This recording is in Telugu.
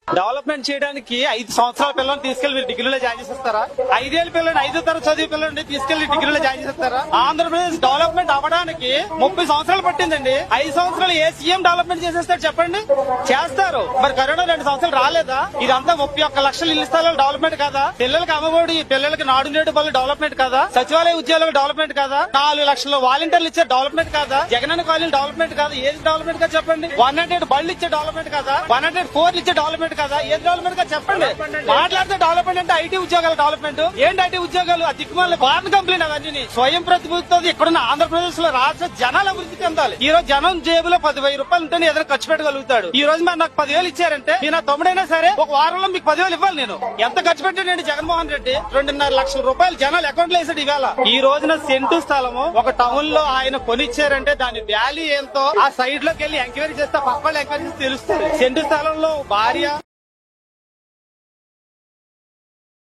డెవలప్మెంట్ చేయడానికి 5 సంవత్సరాల పిల్లల్ని తీసుకెళ్లి మీరు డిగ్రీలో జాయిన్ చేసేస్తారా? 5 ఏళ్ళ పిల్లల్ని 5వ తరగతి చదివే పిల్లల్ని తీసుకెళ్లి డిగ్రీలో జాయిన్ చేసేస్తారా? ఆంధ్రప్రదేశ్ డెవలప్మెంట్ అవ్వడానికి 30 సంవత్సరాలు పట్టిందండి. 5 సంవత్సరాలు ఏ సీఎం డెవలప్మెంట్ చేసేస్తారు చెప్పండి? చేస్తారు. మరి కరోనా 2 సంవత్సరాలు రాలేదా? ఇదంతా 31 లక్షల ఇళ్ల స్థలాలు డెవలప్మెంట్ కదా? పిల్లలకి అమ్మఒడి, పిల్లలకి నాడు నేడు బళ్ళు డెవలప్మెంట్ కదా? సచివాలయ ఉద్యోగాలకు డెవలప్మెంట్ కదా? 4 లక్షల వాలంటీర్లు ఇచ్చే డెవలప్మెంట్ కదా? జగనన్న కాలనీ డెవలప్మెంట్ కాదు? ఏది డెవలప్మెంట్ గా చెప్పండి? 108 బళ్ళు ఇచ్చే డెవలప్మెంట్ కదా? 104 ఇచ్చే డెవలప్మెంట్ కదా? ఏది డెవలప్మెంట్ గా చెప్పండి? మాట్లాడితే డెవలప్మెంట్ అంటే ఐటీ ఉద్యోగాల డెవలప్మెంట్ ఏంటి? ఐటీ ఉద్యోగాలు ఆ దిక్కుమాల బార్ కంపెనీ అవన్నీ స్వయం ప్రతిభతో ఇక్కడున్న ఆంధ్రప్రదేశ్ లో రాష్ట్ర జనాలు అభివృద్ధి చెందాలి. ఈ రోజు జనం జేబులో 10,000 రూపాయలు ఉంటే ఏదైనా ఖర్చు పెట్టగలుగుతాడు. ఈ రోజు మరి నాకు 10,000 ఇచ్చారంటే నేను నా తమ్ముడైనా సరే ఒక వారంలో మీకు 10,000 ఇవ్వాలి. నేను ఎంత ఖర్చు పెట్టానండి జగన్మోహన్ రెడ్డి? 2.5 లక్షల రూపాయలు జనాలు అకౌంట్ లో వేసాడు. ఇవాళ ఈ రోజున సెంటు స్థలము ఒక టౌన్ లో ఆయన కొనిచ్చారంటే దాని వాల్యూ ఏంతో ఆ సైడ్ లోకి వెళ్ళి ఎంక్వైరీ చేస్తే పక్కన ఎంక్వైరీ చేస్తే తెలుస్తుంది. సెంటు స్థలంలో భార్య